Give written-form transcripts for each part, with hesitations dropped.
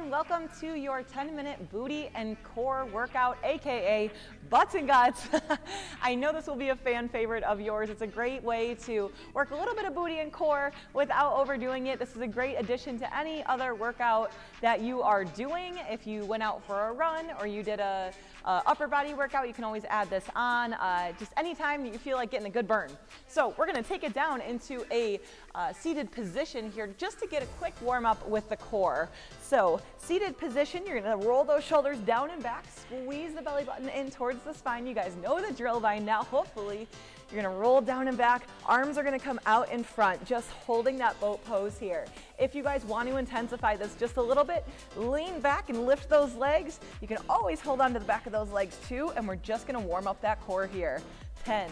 everyone. Welcome to your 10-minute booty and core workout, aka butts and guts. I know this will be a fan favorite of yours. It's a great way to work a little bit of booty and core without overdoing it. This is a great addition to any other workout that you are doing. If you went out for a run or you did a upper body workout, you can always add this on just anytime you feel like getting a good burn. So we're going to take it down into a seated position here just to get a quick warm up with the core. So seated position, you're going to roll those shoulders down and back, squeeze the belly button in towards the spine. You guys know the drill by now. Hopefully you're going to roll down and back. Arms are going to come out in front, just holding that boat pose here. If you guys want to intensify this just a little bit, lean back and lift those legs. You can always hold on to the back of those legs too, and we're just going to warm up that core here. 10,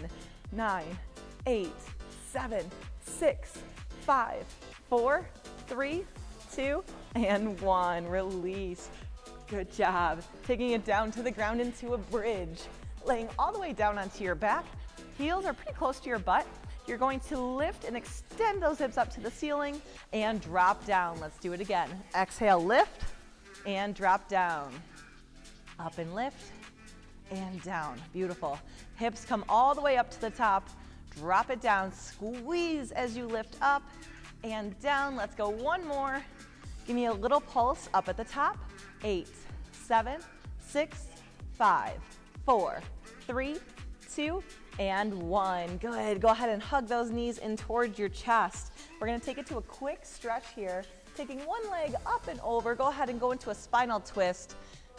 9, 8, 7, 6, 5, 4, 3, 2, and 1. Release. Good job. Taking it down to the ground into a bridge. Laying all the way down onto your back. Heels are pretty close to your butt. You're going to lift and extend those hips up to the ceiling and drop down. Let's do it again. Exhale, lift and drop down. Up and lift and down. Beautiful. Hips come all the way up to the top. Drop it down. Squeeze as you lift up and down. Let's go one more. Give me a little pulse up at the top. 8, 7, 6, 5, 4, 3, 2, and 1. Good. Go ahead and hug those knees in towards your chest. We're going to take it to a quick stretch here. Taking one leg up and over. Go ahead and go into a spinal twist.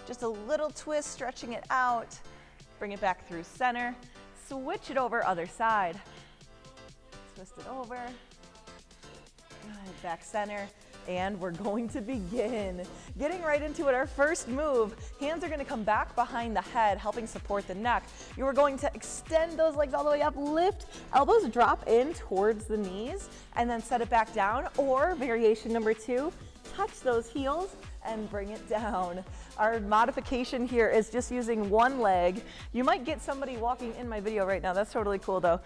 Just a little twist, stretching it out. Bring it back through center. Switch it over, other side. Twist it over. Good. Back center. And we're going to begin. Getting right into it, our first move. Hands are going to come back behind the head, helping support the neck. You are going to extend those legs all the way up, lift, elbows drop in towards the knees, and then set it back down. Or variation number 2, touch those heels and bring it down. Our modification here is just using one leg. You might get somebody walking in my video right now. That's totally cool though.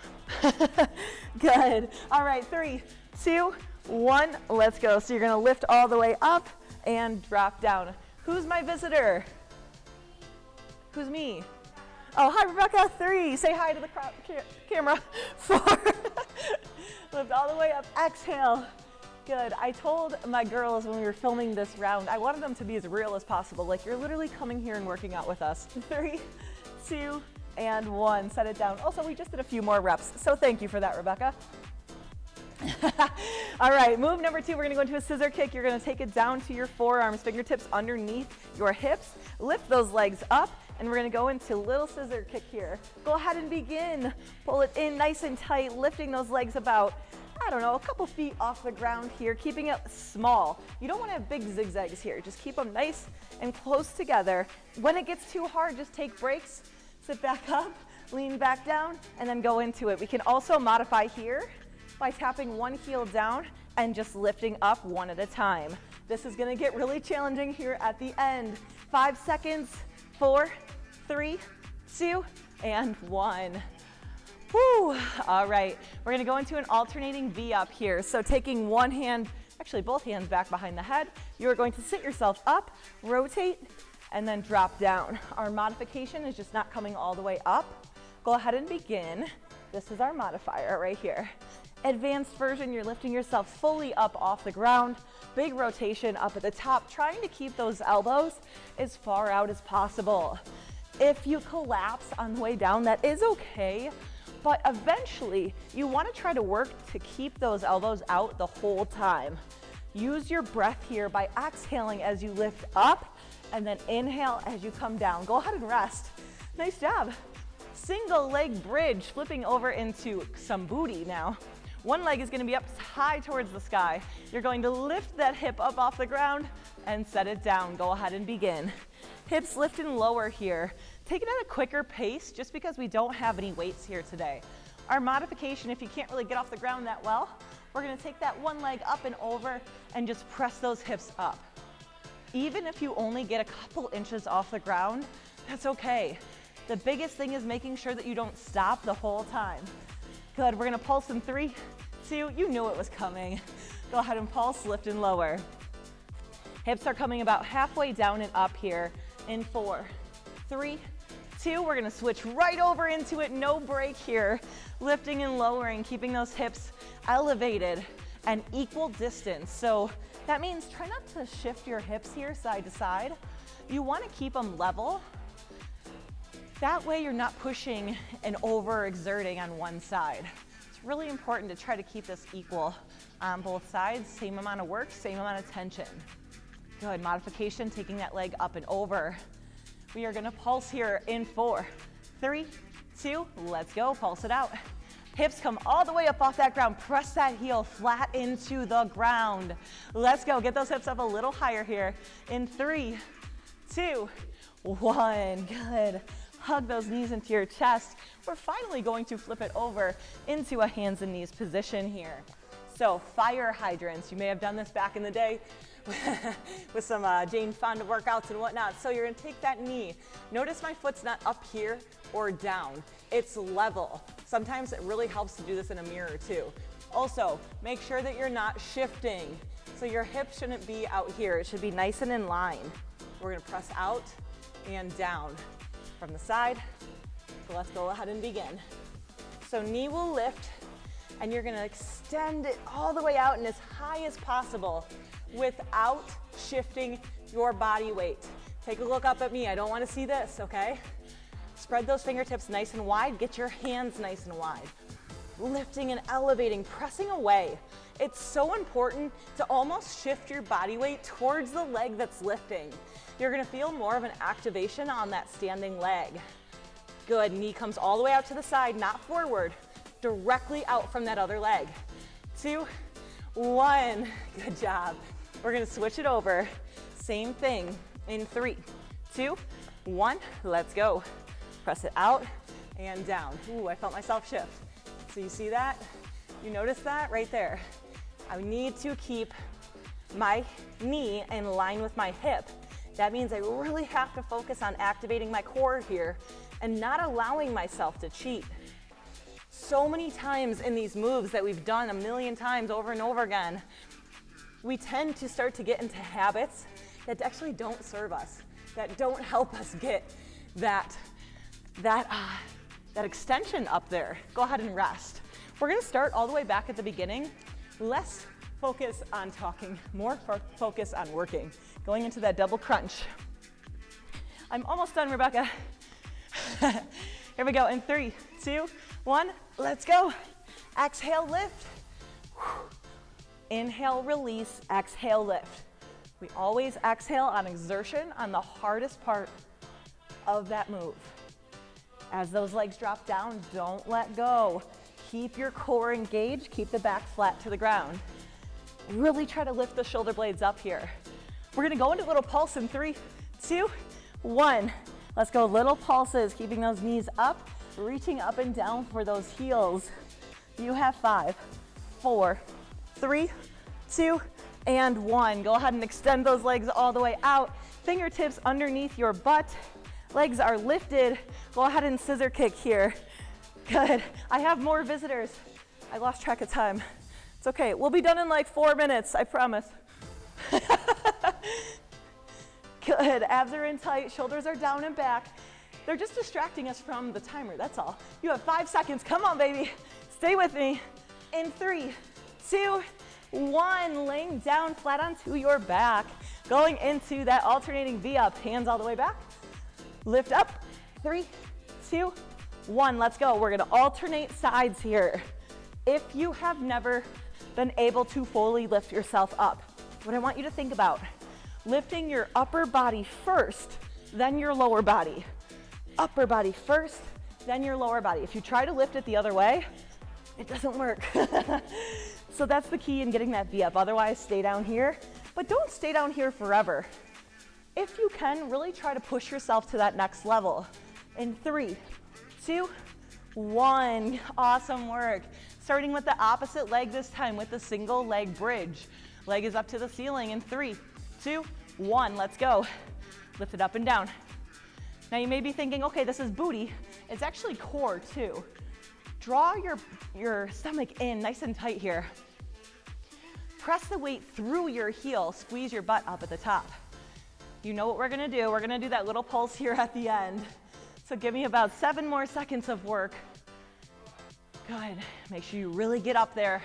Good. All right, 3, 2, 1, let's go. So you're going to lift all the way up and drop down. Who's my visitor? Who's me? Oh, hi, Rebecca. 3, say hi to the camera. 4, lift all the way up. Exhale. Good. I told my girls when we were filming this round, I wanted them to be as real as possible. Like you're literally coming here and working out with us. 3, 2, and 1. Set it down. Also, we just did a few more reps, so thank you for that, Rebecca. All right, move number 2, we're gonna go into a scissor kick. You're gonna take it down to your forearms, fingertips underneath your hips. Lift those legs up, and we're gonna go into little scissor kick here. Go ahead and begin. Pull it in nice and tight, lifting those legs about, I don't know, a couple feet off the ground here, keeping it small. You don't wanna have big zigzags here. Just keep them nice and close together. When it gets too hard, just take breaks, sit back up, lean back down, and then go into it. We can also modify here by tapping one heel down and just lifting up one at a time. This is gonna get really challenging here at the end. 5 seconds, 4, 3, 2, and 1. Woo! All right, we're gonna go into an alternating V up here. So taking one hand, actually both hands back behind the head, you are going to sit yourself up, rotate, and then drop down. Our modification is just not coming all the way up. Go ahead and begin. This is our modifier right here. Advanced version, you're lifting yourself fully up off the ground. Big rotation up at the top, trying to keep those elbows as far out as possible. If you collapse on the way down, that is okay, but eventually you want to try to work to keep those elbows out the whole time. Use your breath here by exhaling as you lift up and then inhale as you come down. Go ahead and rest. Nice job. Single leg bridge, flipping over into some booty now. One leg is going to be up high towards the sky. You're going to lift that hip up off the ground and set it down. Go ahead and begin. Hips lift and lower here. Take it at a quicker pace just because we don't have any weights here today. Our modification, if you can't really get off the ground that well, we're going to take that one leg up and over and just press those hips up. Even if you only get a couple inches off the ground, that's okay. The biggest thing is making sure that you don't stop the whole time. Good, we're gonna pulse in 3, 2, you knew it was coming. Go ahead and pulse, lift and lower. Hips are coming about halfway down and up here in 4, 3, 2. We're gonna switch right over into it, no break here. Lifting and lowering, keeping those hips elevated and equal distance. So that means try not to shift your hips here side to side. You wanna keep them level. That way you're not pushing and overexerting on one side. It's really important to try to keep this equal on both sides. Same amount of work, same amount of tension. Good, modification, taking that leg up and over. We are gonna pulse here in 4, 3, 2, let's go, pulse it out. Hips come all the way up off that ground. Press that heel flat into the ground. Let's go, get those hips up a little higher here in 3, 2, 1, good. Hug those knees into your chest. We're finally going to flip it over into a hands and knees position here. So fire hydrants, you may have done this back in the day with some Jane Fonda workouts and whatnot. So you're gonna take that knee. Notice my foot's not up here or down. It's level. Sometimes it really helps to do this in a mirror too. Also, make sure that you're not shifting. So your hips shouldn't be out here. It should be nice and in line. We're gonna press out and down from the side. So let's go ahead and begin. So knee will lift and you're gonna extend it all the way out and as high as possible without shifting your body weight. Take a look up at me. I don't wanna see this, okay? Spread those fingertips nice and wide. Get your hands nice and wide. Lifting and elevating, pressing away. It's so important to almost shift your body weight towards the leg that's lifting. You're gonna feel more of an activation on that standing leg. Good, knee comes all the way out to the side, not forward, directly out from that other leg. 2, 1, good job. We're gonna switch it over. Same thing in 3, 2, 1, let's go. Press it out and down. Ooh, I felt myself shift. So you see that? You notice that right there? I need to keep my knee in line with my hip. That means I really have to focus on activating my core here and not allowing myself to cheat. So many times in these moves that we've done a million times over and over again, we tend to start to get into habits that actually don't serve us, that don't help us get that extension up there. Go ahead and rest. We're gonna start all the way back at the beginning. Less focus on talking, more focus on working. Going into that double crunch. I'm almost done, Rebecca. Here we go, in 3, 2, 1, let's go. Exhale, lift. Inhale, release, exhale, lift. We always exhale on exertion on the hardest part of that move. As those legs drop down, don't let go. Keep your core engaged, keep the back flat to the ground. Really try to lift the shoulder blades up here. We're gonna go into a little pulse in 3, 2, 1. Let's go, little pulses, keeping those knees up, reaching up and down for those heels. You have 5, 4, 3, 2, and 1. Go ahead and extend those legs all the way out. Fingertips underneath your butt. Legs are lifted. Go ahead and scissor kick here. Good. I have more visitors. I lost track of time. It's okay. We'll be done in like 4 minutes, I promise. Good. Abs are in tight. Shoulders are down and back. They're just distracting us from the timer. That's all. You have 5 seconds. Come on, baby. Stay with me. In 3, 2, 1. Laying down flat onto your back. Going into that alternating V-up. Hands all the way back. Lift up. 3, 2, 1. Let's go. We're going to alternate sides here. If you have never been able to fully lift yourself up, what I want you to think about, lifting your upper body first, then your lower body. Upper body first, then your lower body. If you try to lift it the other way, it doesn't work. So that's the key in getting that V up. Otherwise, stay down here, but don't stay down here forever. If you can, really try to push yourself to that next level. In 3, 2, 1. Awesome work. Starting with the opposite leg this time with the single leg bridge. Leg is up to the ceiling in 3, 2, 1. Let's go. Lift it up and down. Now you may be thinking, okay, this is booty. It's actually core too. Draw your stomach in nice and tight here. press the weight through your heel, squeeze your butt up at the top. You know what we're gonna do. We're gonna do that little pulse here at the end. So give me about 7 more seconds of work. Good, make sure you really get up there.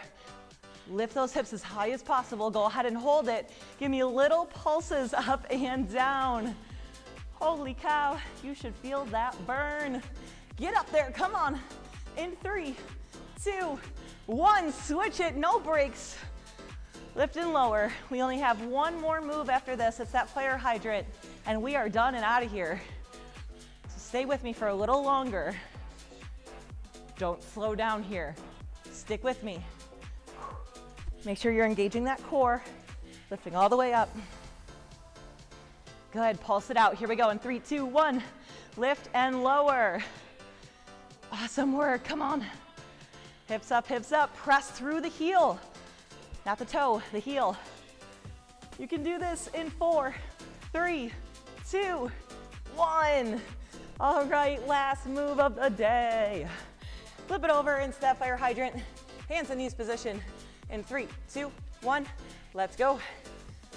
Lift those hips as high as possible. Go ahead and hold it. Give me little pulses up and down. Holy cow, you should feel that burn. Get up there, come on. In 3, 2, 1, switch it, no breaks. Lift and lower. We only have one more move after this. It's that fire hydrant, and we are done and out of here. So stay with me for a little longer. Don't slow down here. Stick with me. Make sure you're engaging that core, lifting all the way up. Good, pulse it out. Here we go in 3, 2, 1. Lift and lower. Awesome work, come on. Hips up, press through the heel. Not the toe, the heel. You can do this in 4, 3, 2, 1. All right, last move of the day. Flip it over into that fire hydrant. Hands in knees position. In 3, 2, 1, let's go.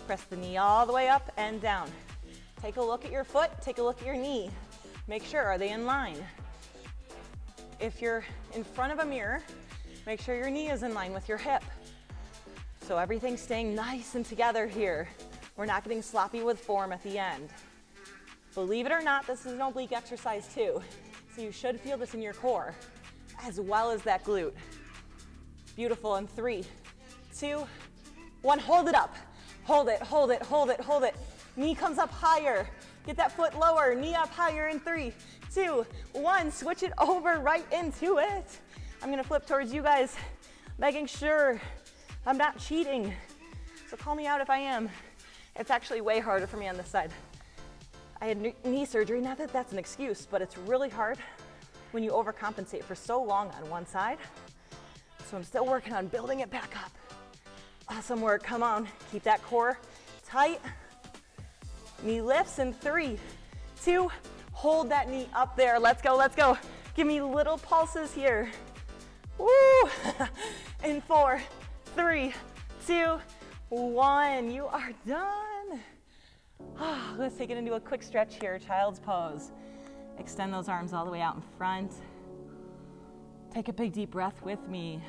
Press the knee all the way up and down. Take a look at your foot, take a look at your knee. Make sure, are they in line? If you're in front of a mirror, make sure your knee is in line with your hip. So everything's staying nice and together here. We're not getting sloppy with form at the end. Believe it or not, this is an oblique exercise too. So you should feel this in your core, as well as that glute. Beautiful, in 3, 2, 1, hold it up. Hold it, hold it, hold it, hold it. Knee comes up higher. Get that foot lower, knee up higher in 3, 2, 1. Switch it over right into it. I'm gonna flip towards you guys, making sure I'm not cheating. So call me out if I am. It's actually way harder for me on this side. I had knee surgery, not that that's an excuse, but it's really hard when you overcompensate for so long on one side. So I'm still working on building it back up. Awesome work, come on. Keep that core tight. Knee lifts in 3, 2, hold that knee up there. Let's go, let's go. Give me little pulses here. Woo! In 4, 3, 2, 1. You are done. Let's take it into a quick stretch here, child's pose. Extend those arms all the way out in front. Take a big deep breath with me.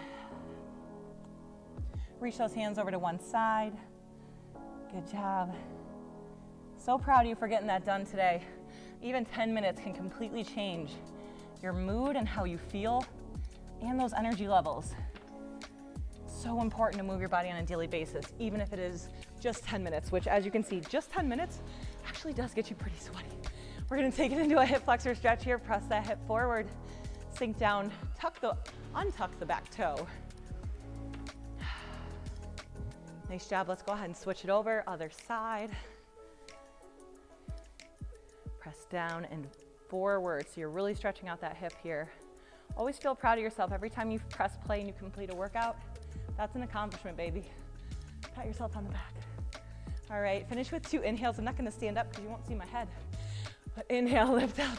Reach those hands over to one side. Good job. So proud of you for getting that done today. Even 10 minutes can completely change your mood and how you feel and those energy levels. So important to move your body on a daily basis, even if it is just 10 minutes, which as you can see, just 10 minutes actually does get you pretty sweaty. We're gonna take it into a hip flexor stretch here. Press that hip forward, sink down, untuck the back toe. Nice job, let's go ahead and switch it over, other side. Press down and forward, so you're really stretching out that hip here. Always feel proud of yourself. Every time you press play and you complete a workout, that's an accomplishment, baby. Pat yourself on the back. All right, finish with 2 inhales. I'm not gonna stand up because you won't see my head. But inhale, lift up.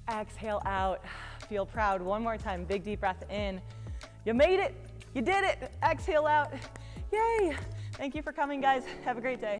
Exhale out. Feel proud. One more time, big deep breath in. You made it, you did it. Exhale out. Yay. Thank you for coming, guys. Have a great day.